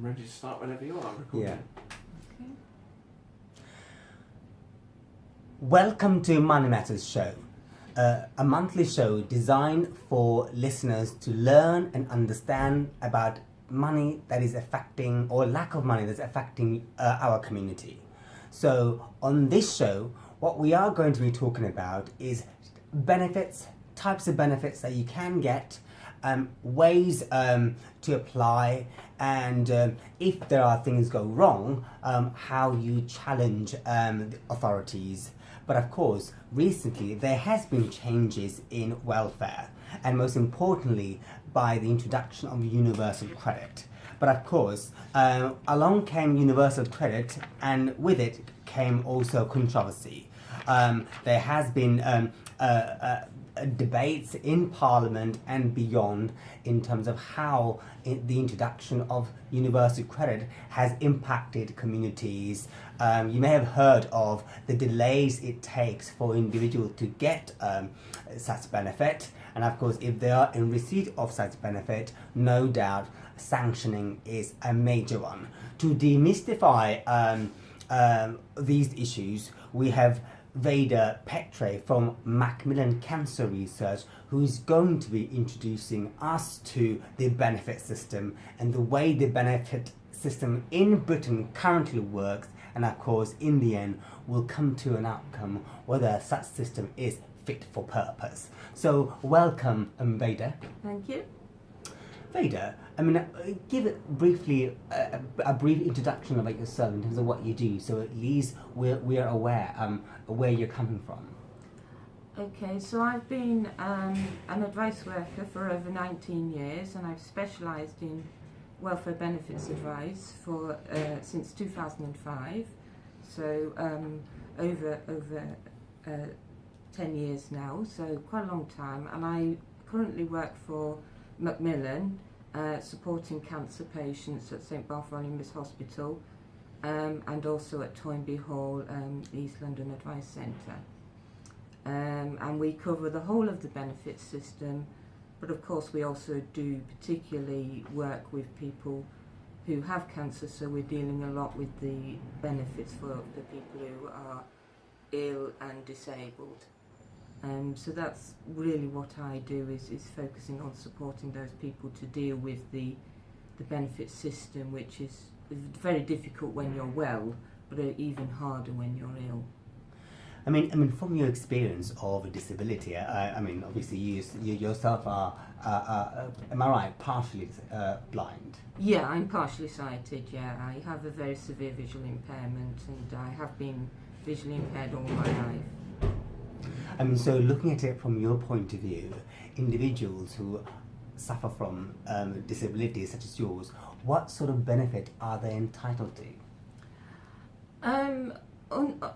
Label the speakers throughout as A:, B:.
A: I'm ready to start whenever you are. Recording.
B: Yeah. Okay. Welcome to Money Matters Show, a monthly show designed for listeners to learn and understand about money that is affecting, or lack of money that's affecting our community. So on this show, what we are going to be talking about is benefits, types of benefits that you can get, ways to apply, and if there are things go wrong, how you challenge the authorities. But of course, recently there has been changes in welfare, and most importantly by the introduction of universal credit. But of course, along came universal credit, and with it came also controversy. There has been debates in Parliament and beyond in terms of how the introduction of universal credit has impacted communities. You may have heard of the delays it takes for individuals to get such benefit, and of course if they are in receipt of such benefit, no doubt sanctioning is a major one. To demystify these issues, we have Veda Petra from Macmillan Cancer Research, who is going to be introducing us to the benefit system and the way the benefit system in Britain currently works, and of course in the end will come to an outcome whether such system is fit for purpose. So welcome, Veda.
C: Thank you.
B: Veda, give it briefly a brief introduction about yourself in terms of what you do, so at least we're aware where you're coming from.
C: Okay, so I've been an advice worker for over 19 years, and I've specialised in welfare benefits advice for since 2005. So over 10 years now, so quite a long time. And I currently work for Macmillan, supporting cancer patients at St Bartholomew's Hospital, and also at Toynbee Hall, East London Advice Centre. And we cover the whole of the benefits system, but of course we also do particularly work with people who have cancer, so we're dealing a lot with the benefits for the people who are ill and disabled. So that's really what I do, is focusing on supporting those people to deal with the benefit system, which is very difficult when you're well, but even harder when you're ill.
B: I mean, from your experience of disability, obviously you yourself are, am I right, partially blind?
C: Yeah, I'm partially sighted, yeah. I have a very severe visual impairment, and I have been visually impaired all my life.
B: So looking at it from your point of view, individuals who suffer from disabilities such as yours, what sort of benefit are they entitled to?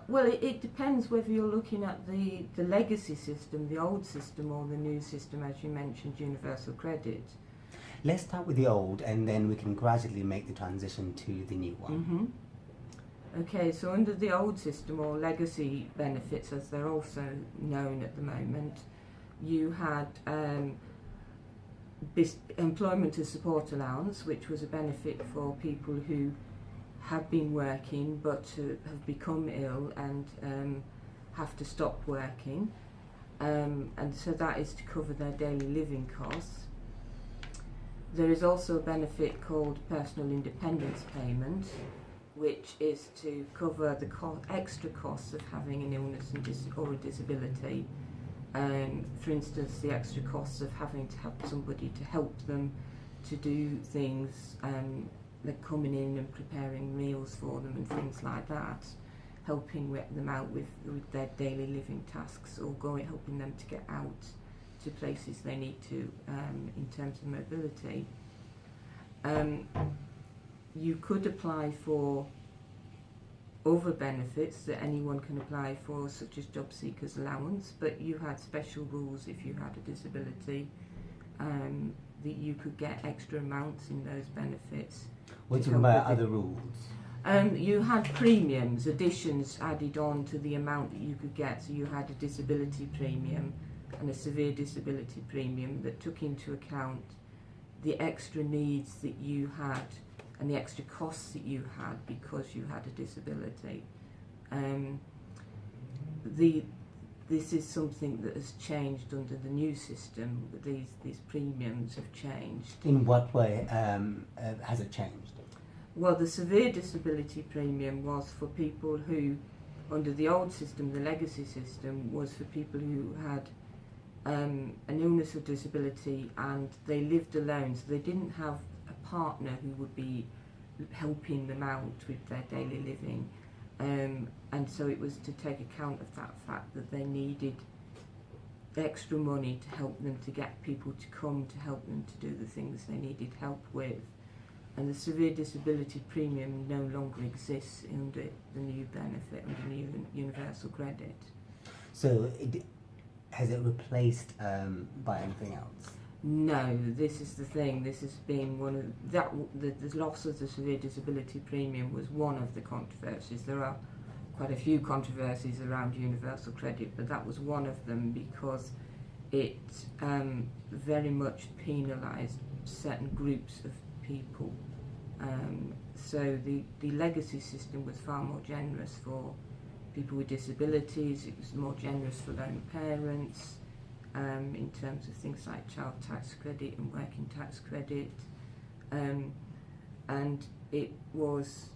C: Well, it depends whether you're looking at the legacy system, the old system, or the new system, as you mentioned, universal credit.
B: Let's start with the old, and then we can gradually make the transition to the new one.
C: Mm-hmm. Okay, so under the old system, or legacy benefits as they're also known at the moment, you had employment as support allowance, which was a benefit for people who have been working but have become ill and have to stop working, and so that is to cover their daily living costs. There is also a benefit called personal independence payment, which is to cover the extra costs of having an illness or a disability. For instance, the extra costs of having to have somebody to help them to do things, like coming in and preparing meals for them and things like that, helping them out with their daily living tasks, or helping them to get out to places they need to in terms of mobility. You could apply for other benefits that anyone can apply for, such as job seekers allowance, but you had special rules if you had a disability, that you could get extra amounts in those benefits.
B: What do you mean by other rules?
C: You had premiums, additions added on to the amount that you could get. So you had a disability premium and a severe disability premium that took into account the extra needs that you had and the extra costs that you had because you had a disability. This is something that has changed under the new system. These premiums have changed.
B: In what way has it changed?
C: Well, the severe disability premium was for people who, under the old system, the legacy system, was for people who had an illness or disability and they lived alone, so they didn't have a partner who would be helping them out with their daily living. And so it was to take account of that fact that they needed extra money to help them to get people to come to help them to do the things they needed help with. And the severe disability premium no longer exists under the new benefit, under new universal credit.
B: So has it replaced by anything else?
C: No, this is the thing. This has been one of the loss of the severe disability premium was one of the controversies. There are quite a few controversies around universal credit, but that was one of them because it very much penalised certain groups of people. So the legacy system was far more generous for people with disabilities. It was more generous for lone parents. In terms of things like child tax credit and working tax credit, and it was,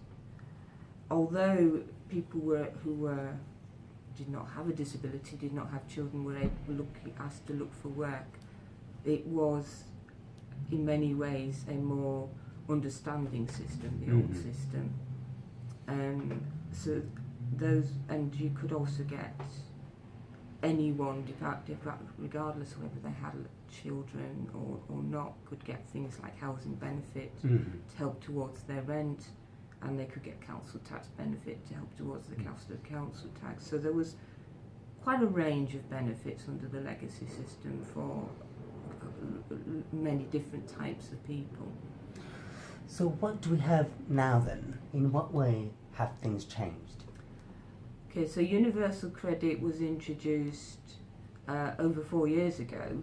C: although people who did not have a disability, did not have children, were asked to look for work, it was in many ways a more understanding system, the old system. So those, and you could also get anyone, regardless of whether they had children or not, could get things like housing benefit to help towards their rent, and they could get council tax benefit to help towards the cost of council tax. So there was quite a range of benefits under the legacy system for many different types of people.
B: So what do we have now then? In what way have things changed?
C: Okay, so universal credit was introduced over 4 years ago,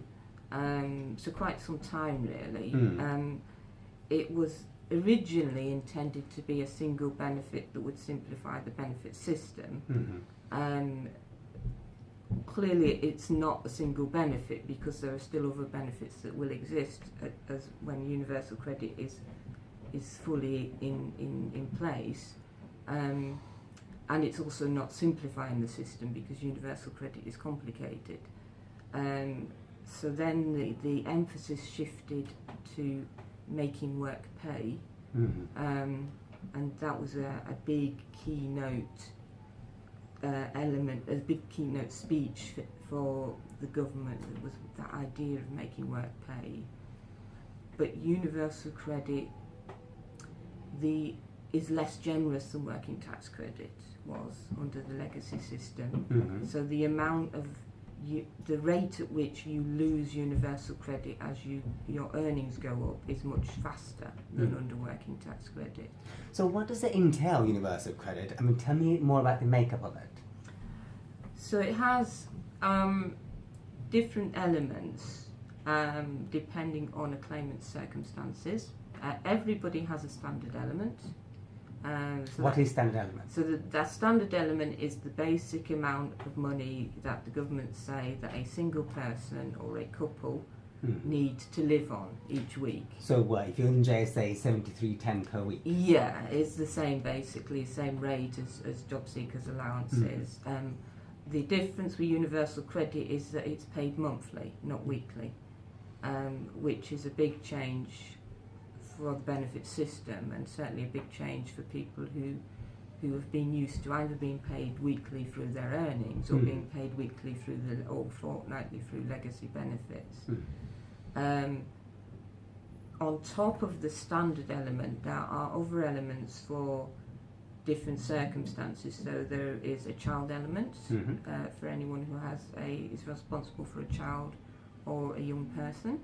C: so quite some time really. It was originally intended to be a single benefit that would simplify the benefit system. Clearly it's not a single benefit because there are still other benefits that will exist as when universal credit is fully in place. And it's also not simplifying the system because universal credit is complicated. So then the emphasis shifted to making work pay, and that was a big keynote element, a big keynote speech for the government. It was that idea of making work pay. But universal credit is less generous than working tax credit was under the legacy system. So the amount of the rate at which you lose universal credit as your earnings go up is much faster than under working tax credit.
B: So what does it entail, universal credit? I mean, tell me more about the makeup of it.
C: So it has different elements depending on a claimant's circumstances. Everybody has a standard element. So
B: what is standard element?
C: So that standard element is the basic amount of money that the government say that a single person or a couple need to live on each week.
B: So what, if you're in jail, say $73.10 per week?
C: Yeah, it's the same, basically, same rate as job seekers' allowances. The difference with universal credit is that it's paid monthly, not weekly, which is a big change for the benefit system, and certainly a big change for people who have been used to either being paid weekly through their earnings or being paid weekly or fortnightly through legacy benefits. On top of the standard element, there are other elements for different circumstances. So there is a child element for anyone who is responsible for a child or a young person.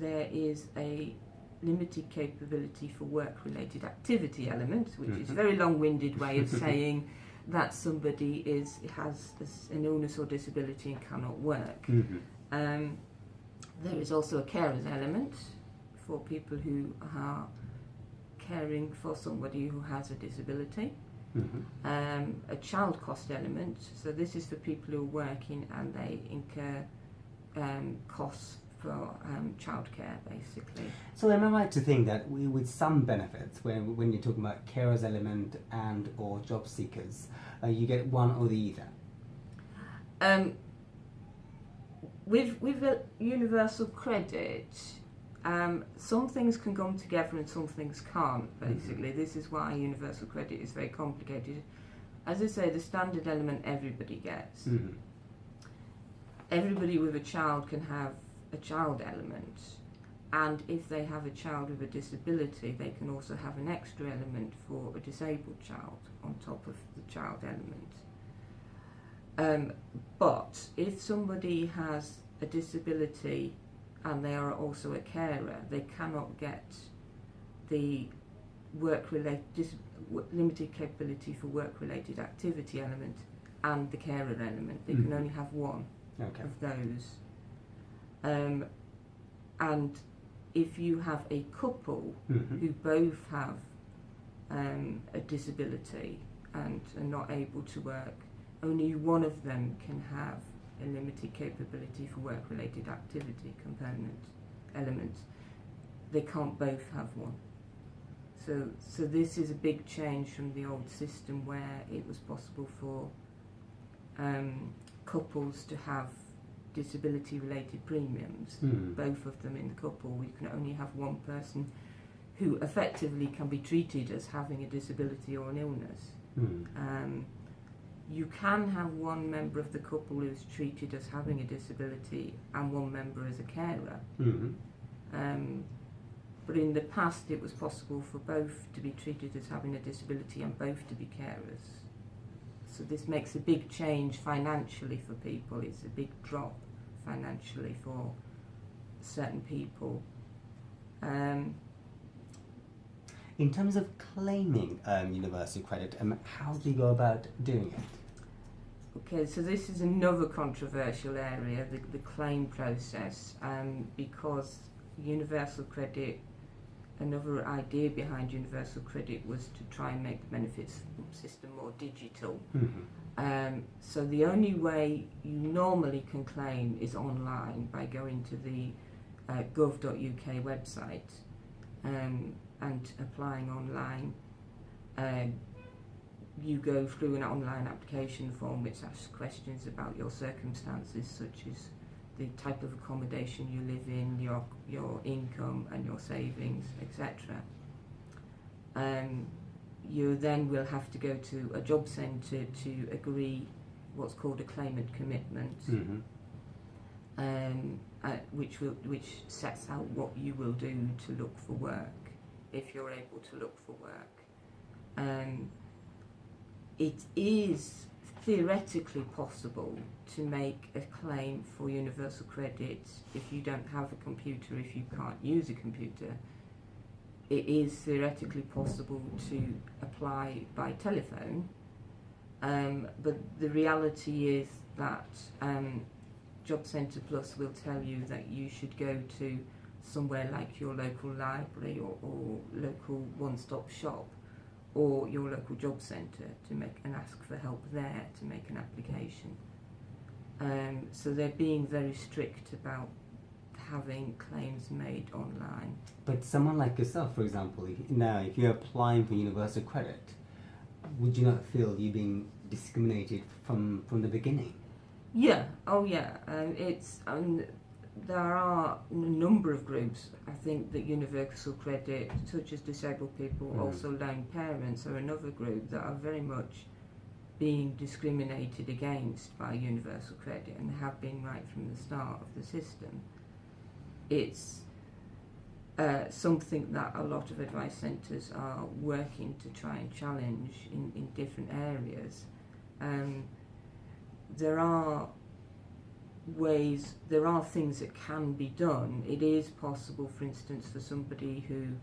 C: There is a limited capability for work-related activity element, which is a very long-winded way of saying that somebody has an illness or disability and cannot work. There is also a carer's element for people who are caring for somebody who has a disability.
B: Mm-hmm.
C: A child cost element, so this is for people who are working and they incur costs for childcare, basically.
B: So am I right to think that with some benefits, when you're talking about carers element and or job seekers, you get one or the other?
C: With universal credit, some things can come together and some things can't, basically. Mm-hmm. This is why universal credit is very complicated. As I say, the standard element everybody gets.
B: Mm-hmm.
C: Everybody with a child can have a child element, and if they have a child with a disability, they can also have an extra element for a disabled child on top of the child element. But if somebody has a disability and they are also a carer, they cannot get the limited capability for work-related activity element and the carer element. They can only have one of those. And if you have a couple who both have a disability and are not able to work, only one of them can have a limited capability for work-related activity element. They can't both have one. So this is a big change from the old system where it was possible for couples to have disability-related premiums, both of them in the couple. You can only have one person who effectively can be treated as having a disability or an illness. You can have one member of the couple who's treated as having a disability and one member as a carer. But in the past it was possible for both to be treated as having a disability and both to be carers. So this makes a big change financially for people. It's a big drop financially for certain people.
B: In terms of claiming universal credit, how do you go about doing it?
C: Okay, so this is another controversial area, the claim process, because universal credit, another idea behind universal credit was to try and make the benefits system more digital. So the only way you normally can claim is online by going to the gov.uk website and applying online. You go through an online application form which asks questions about your circumstances, such as the type of accommodation you live in, your income and your savings, etc. You then will have to go to a job centre to agree what's called a claimant commitment, which sets out what you will do to look for work, if you're able to look for work. It is theoretically possible to make a claim for universal credit if you don't have a computer, if you can't use a computer. It is theoretically possible to apply by telephone, but the reality is that Job Centre Plus will tell you that you should go to somewhere like your local library or local one-stop shop or your local job centre to make and ask for help there to make an application. So they're being very strict about having claims made online.
B: But someone like yourself, for example, if you're applying for universal credit, would you not feel you're being discriminated from the beginning?
C: Yeah, there are a number of groups. I think that universal credit, such as disabled people, also lone parents, are another group that are very much being discriminated against by universal credit and have been right from the start of the system. It's something that a lot of advice centres are working to try and challenge in different areas. There are things that can be done. It is possible, for instance, for somebody who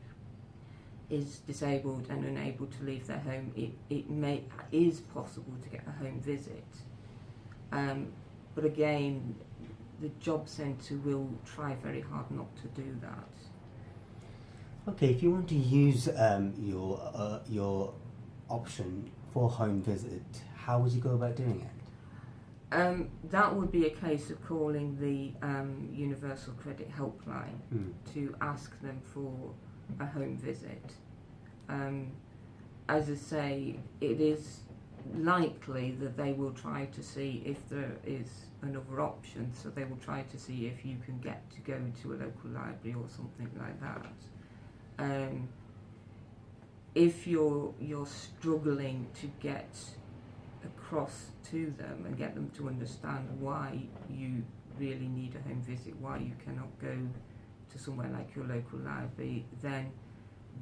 C: is disabled and unable to leave their home, it is possible to get a home visit. But again, the job centre will try very hard not to do that.
B: Okay, if you want to use your option for home visit, how would you go about doing it?
C: That would be a case of calling the Universal Credit Helpline to ask them for a home visit. As I say, it is likely that they will try to see if there is another option, so they will try to see if you can get to go to a local library or something like that. If you're struggling to get across to them and get them to understand why you really need a home visit, why you cannot go to somewhere like your local library, then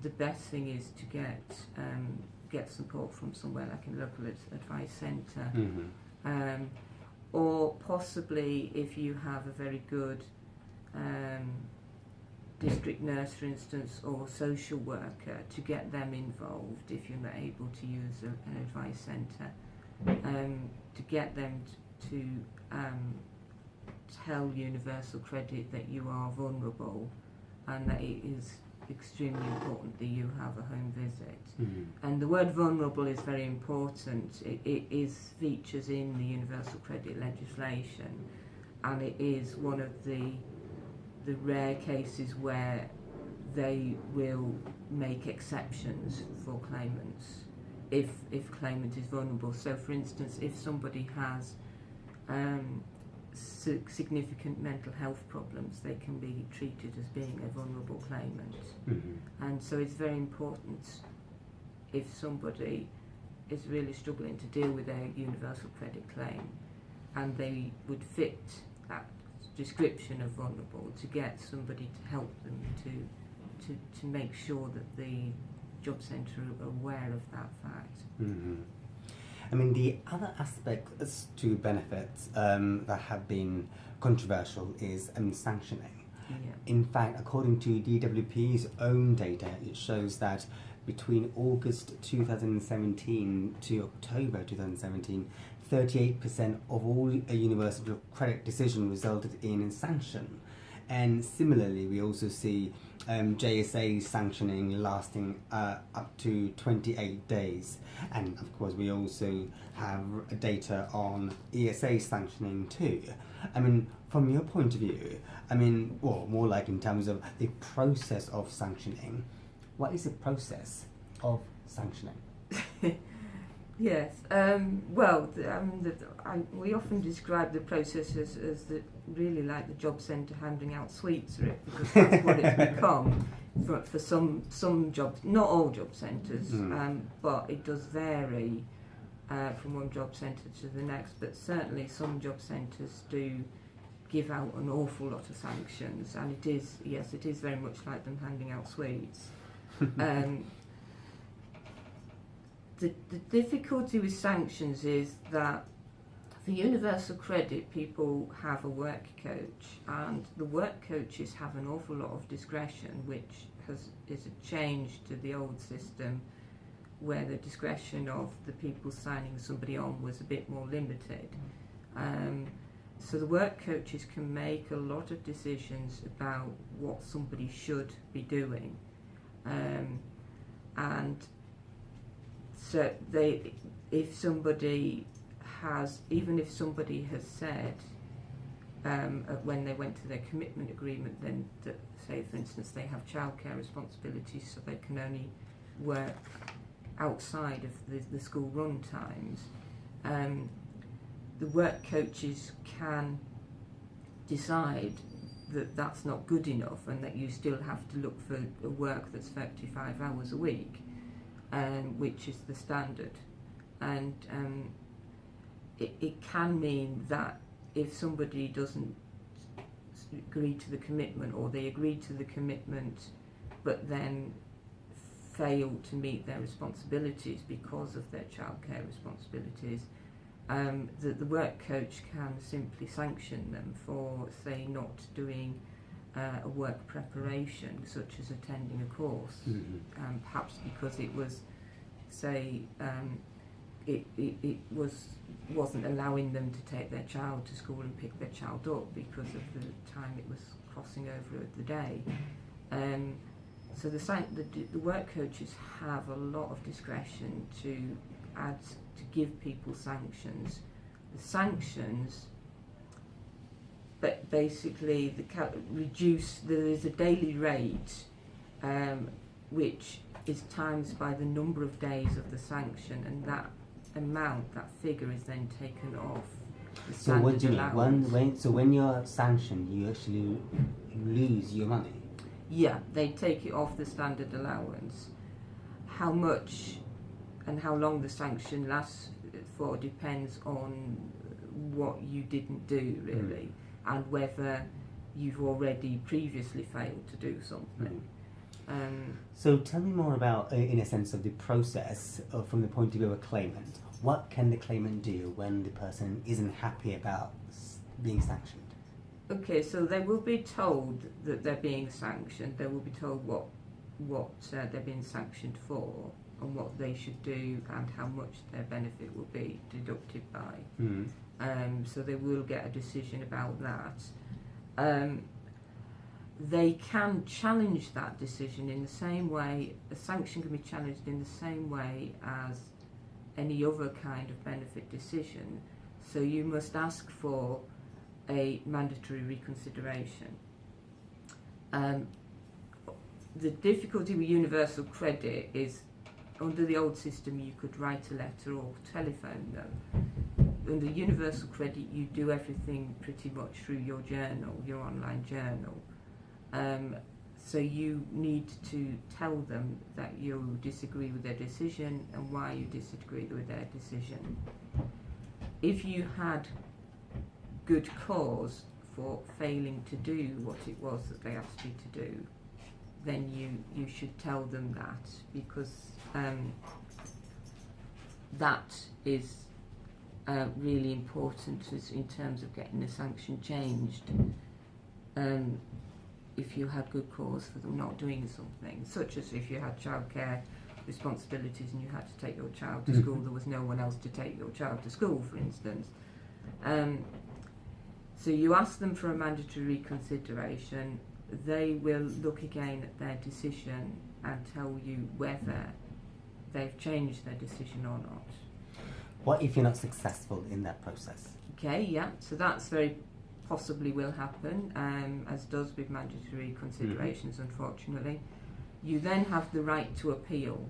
C: the best thing is to get support from somewhere like a local advice centre. Or possibly if you have a very good district nurse, for instance, or social worker, to get them involved if you're not able to use an advice centre, to get them to tell Universal Credit that you are vulnerable and that it is extremely important that you have a home visit. And the word vulnerable is very important. It is features in the Universal Credit legislation, and it is one of the rare cases where they will make exceptions for claimants if claimant is vulnerable. So for instance, if somebody has significant mental health problems, they can be treated as being a vulnerable claimant. And so it's very important, if somebody is really struggling to deal with their Universal Credit claim and they would fit that description of vulnerable, to get somebody to help them to make sure that the job centre are aware of that fact.
B: I mean, the other aspects to benefits that have been controversial is sanctioning. In fact, according to DWP's own data, it shows that between August 2017 to October 2017, 38% of all a Universal Credit decision resulted in sanction. And similarly, we also see JSA sanctioning lasting up to 28 days. And of course, we also have data on ESA sanctioning too. I mean, from your point of view, I mean, well, more like in terms of the process of sanctioning, what is the process of sanctioning?
C: Yes, we often describe the process as really like the job centre handing out sweets, because that's what it's become for some jobs, not all job centres, but it does vary from one job centre to the next, but certainly some job centres do give out an awful lot of sanctions, and it is very much like them handing out sweets. The difficulty with sanctions is that for Universal Credit, people have a work coach, and the work coaches have an awful lot of discretion, which is a change to the old system where the discretion of the people signing somebody on was a bit more limited. So the work coaches can make a lot of decisions about what somebody should be doing, and so if somebody has said when they went to their commitment agreement, then that, say for instance they have childcare responsibilities, so they can only work outside of the school run times, the work coaches can decide that that's not good enough and that you still have to look for a work that's 35 hours a week, which is the standard. And it can mean that if somebody doesn't agree to the commitment, or they agree to the commitment but then fail to meet their responsibilities because of their childcare responsibilities, that the work coach can simply sanction them for, say, not doing a work preparation, such as attending a course, perhaps because it was, say, it wasn't allowing them to take their child to school and pick their child up because of the time it was crossing over the day. So the work coaches have a lot of discretion to give people sanctions. The sanctions, but basically there is a daily rate which is times by the number of days of the sanction, and that figure is then taken off the
B: So
C: standard
B: what do you
C: allowance.
B: mean? When you're sanctioned, you actually lose your money.
C: Yeah, they take it off the standard allowance. How much and how long the sanction lasts for depends on what you didn't do, really, and whether you've already previously failed to do something.
B: So tell me more about, in a sense, of the process from the point of view of a claimant. What can the claimant do when the person isn't happy about being sanctioned?
C: Okay, so they will be told that they're being sanctioned. They will be told what they're being sanctioned for, and what they should do, and how much their benefit will be deducted by. So they will get a decision about that. They can challenge that decision in the same way. A sanction can be challenged in the same way as any other kind of benefit decision. So you must ask for a mandatory reconsideration. The difficulty with universal credit is, under the old system you could write a letter or telephone them. Under universal credit you do everything pretty much through your journal, your online journal. So you need to tell them that you disagree with their decision and why you disagree with their decision. If you had good cause for failing to do what it was that they asked you to do, then you should tell them that, because that is really important in terms of getting a sanction changed. If you had good cause for them not doing something, such as if you had childcare responsibilities and you had to take your child to school, there was no one else to take your child to school, for instance. So you ask them for a mandatory reconsideration. They will look again at their decision and tell you whether they've changed their decision or not.
B: What if you're not successful in that process?
C: Okay, yeah, so that's very possibly will happen, as does with mandatory considerations, unfortunately. You then have the right to appeal,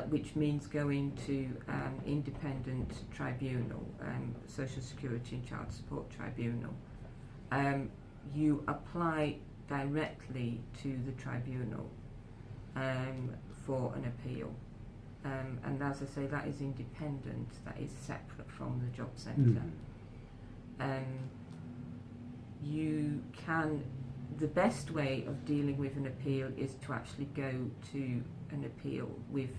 C: which means going to independent tribunal, Social Security and Child Support Tribunal. You apply directly to the tribunal for an appeal. And as I say, that is independent, that is separate from the job centre. The best way of dealing with an appeal is to actually go to an appeal with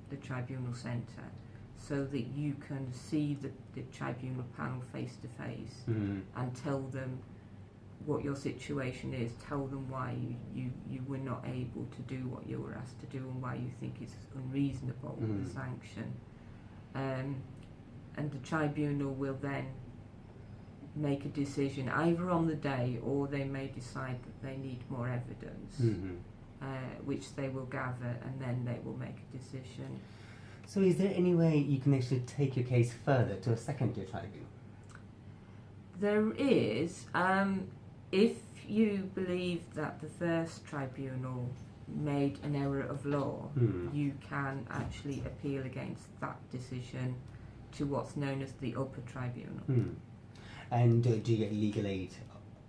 C: the tribunal centre, so that you can see the tribunal panel face to face and tell them what your situation is, tell them why you were not able to do what you were asked to do and why you think it's unreasonable, the sanction. And the tribunal will then make a decision either on the day, or they may decide that they need more evidence, which they will gather, and then they will make a decision.
B: So is there any way you can actually take your case further to a second-tier tribunal?
C: There is, if you believe that the first tribunal made an error of law, you can actually appeal against that decision to what's known as the upper tribunal.
B: And do you get legal aid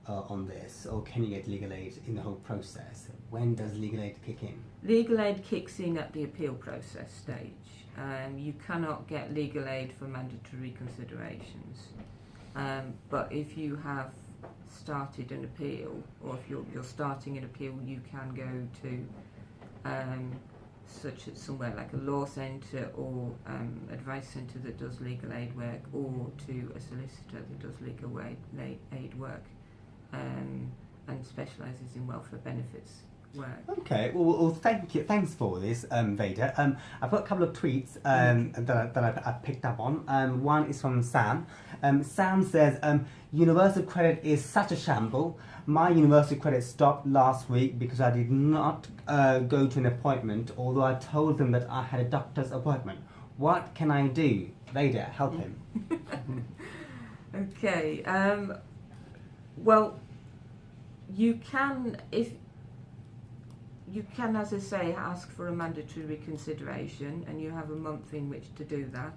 B: on this, or can you get legal aid in the whole process? When does legal aid kick in?
C: Legal aid kicks in at the appeal process stage. You cannot get legal aid for mandatory considerations. But if you have started an appeal, or if you're starting an appeal, you can go to such as somewhere like a law centre or advice centre that does legal aid work, or to a solicitor that does legal aid work and specialises in welfare benefits work.
B: Okay, well, thank you. Thanks for this, Veda. I've got a couple of tweets that I picked up on. One is from Sam. Sam says, Universal Credit is such a shamble. My Universal Credit stopped last week because I did not go to an appointment, although I told them that I had a doctor's appointment. What can I do? Veda, help him.
C: Okay, well, you can, as I say, ask for a mandatory reconsideration, and you have a month in which to do that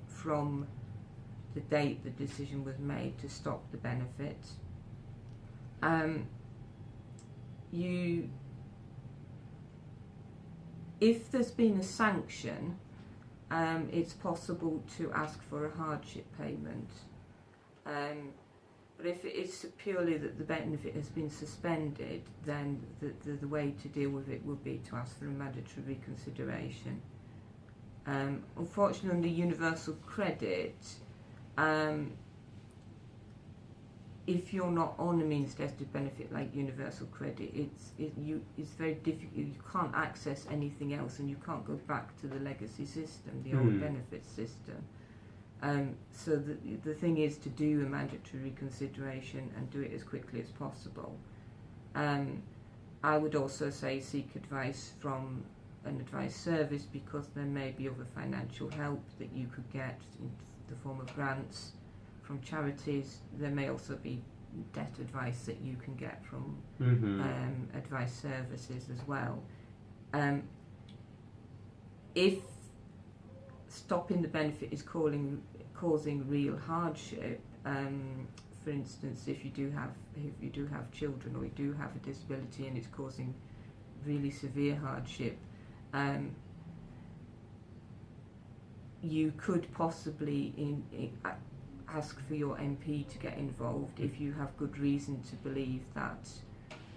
C: from the date the decision was made to stop the benefit. If there's been a sanction, it's possible to ask for a hardship payment. But if it's purely that the benefit has been suspended, then the way to deal with it would be to ask for a mandatory reconsideration. Unfortunately, universal credit, if you're not on a means-tested benefit like universal credit, it's very difficult. You can't access anything else, and you can't go back to the legacy system, the old benefits system. So the thing is to do a mandatory reconsideration and do it as quickly as possible. I would also say seek advice from an advice service, because there may be other financial help that you could get in the form of grants from charities. There may also be debt advice that you can get from advice services as well. If stopping the benefit is causing real hardship, for instance, if you do have children, or you do have a disability and it's causing really severe hardship, you could possibly ask for your MP to get involved if you have good reason to believe that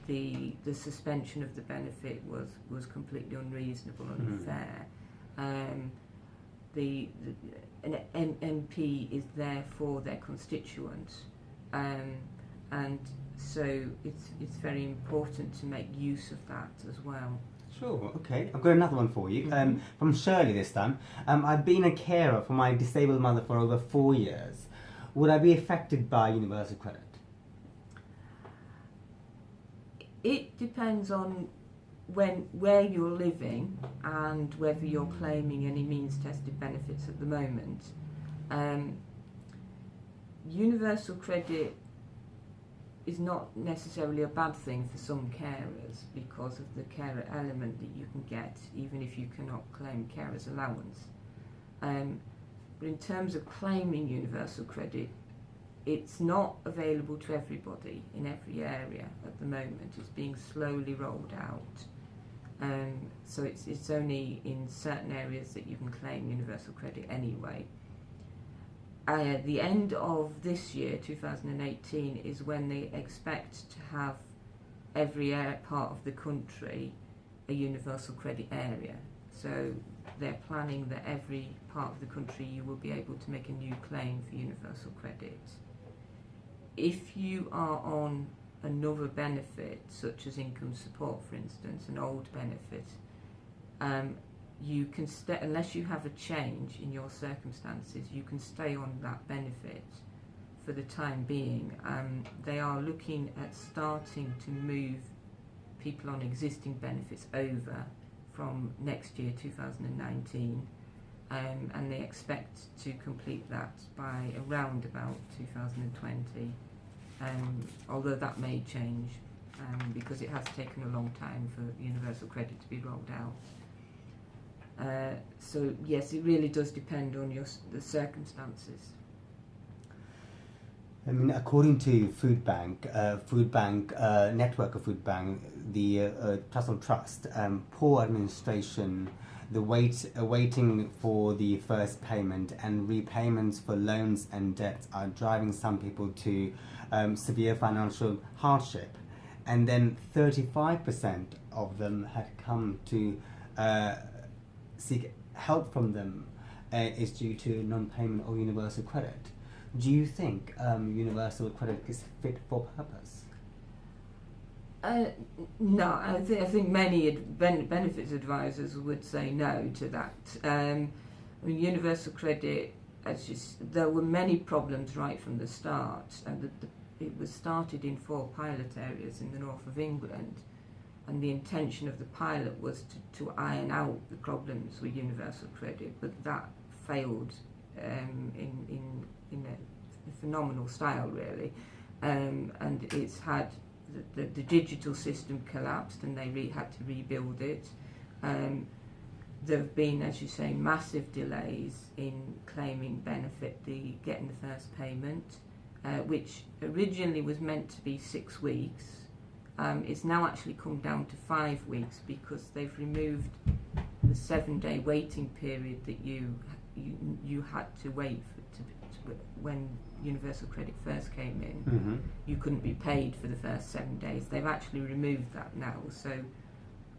C: the suspension of the benefit was completely unreasonable and unfair. An MP is there for their constituents, and so it's very important to make use of that as well.
B: Sure, okay. I've got another one for you. From Shirley this time. I've been a carer for my disabled mother for over 4 years. Would I be affected by universal credit?
C: It depends on where you're living and whether you're claiming any means-tested benefits at the moment. Universal credit is not necessarily a bad thing for some carers because of the carer element that you can get even if you cannot claim carer's allowance. But in terms of claiming universal credit, it's not available to everybody in every area at the moment. It's being slowly rolled out. So it's only in certain areas that you can claim universal credit anyway. The end of this year, 2018, is when they expect to have every part of the country a universal credit area. So they're planning that every part of the country you will be able to make a new claim for universal credit. If you are on another benefit, such as income support, for instance, an old benefit, you can unless you have a change in your circumstances, you can stay on that benefit for the time being. They are looking at starting to move people on existing benefits over from next year, 2019, and they expect to complete that by around about 2020, although that may change because it has taken a long time for universal credit to be rolled out. So yes, it really does depend on the circumstances.
B: I mean, according to Food Bank, network of Food Bank, the Trussell Trust, poor administration, the waiting for the first payment and repayments for loans and debts are driving some people to severe financial hardship. And then 35% of them had come to seek help from them is due to non-payment or universal credit. Do you think universal credit is fit for purpose?
C: No, I think many benefits advisors would say no to that. I mean, universal credit, there were many problems right from the start, and it was started in 4 pilot areas in the north of England, and the intention of the pilot was to iron out the problems with universal credit, but that failed in a phenomenal style, really, and it's had the digital system collapsed, and they had to rebuild it. There have been, as you say, massive delays in claiming benefit, getting the first payment, which originally was meant to be 6 weeks. It's now actually come down to 5 weeks because they've removed the 7-day waiting period that you had to wait when universal credit first came in.
B: Mm-hmm.
C: You couldn't be paid for the first 7 days. They've actually removed that now, so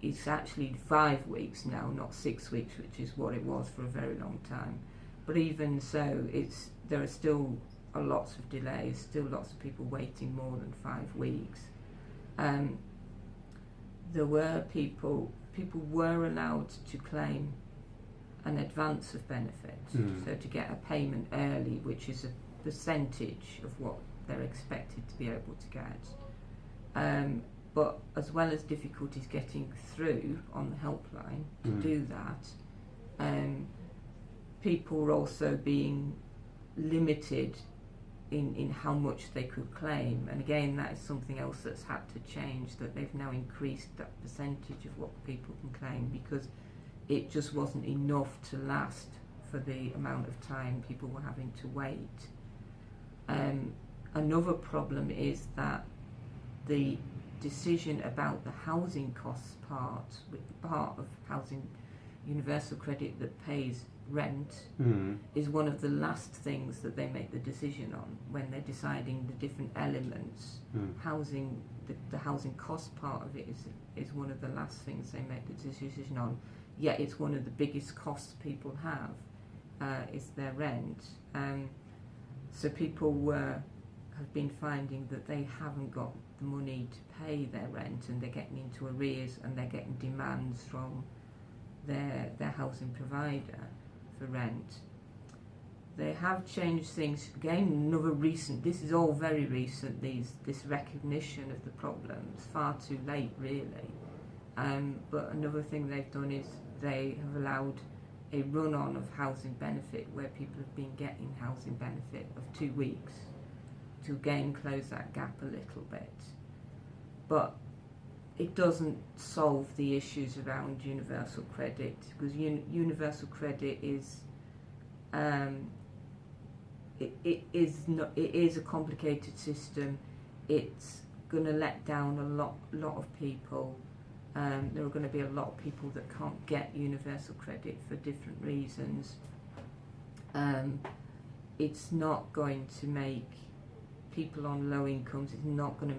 C: it's actually 5 weeks now, not 6 weeks, which is what it was for a very long time. But even so, there are still lots of delays, still lots of people waiting more than 5 weeks. There were people were allowed to claim an advance of benefit, so to get a payment early, which is a percentage of what they're expected to be able to get. But as well as difficulties getting through on the helpline to do that, people were also being limited in how much they could claim. And again, that is something else that's had to change, that they've now increased that percentage of what people can claim, because it just wasn't enough to last for the amount of time people were having to wait. Another problem is that the decision about the housing costs part of housing universal credit that pays rent is one of the last things that they make the decision on when they're deciding the different elements. Housing, the housing cost part of it is one of the last things they make the decision on, yet it's one of the biggest costs people have, is their rent. So people have been finding that they haven't got the money to pay their rent, and they're getting into arrears, and they're getting demands from their housing provider for rent. They have changed things again. This is all very recent, this recognition of the problems, far too late really. But another thing they've done is they have allowed a run-on of housing benefit, where people have been getting housing benefit of 2 weeks, to again close that gap a little bit. But it doesn't solve the issues around universal credit, because universal credit is it is a complicated system. It's going to let down a lot of people. There are going to be a lot of people that can't get universal credit for different reasons. It's not going to make people on low incomes, it's not going to make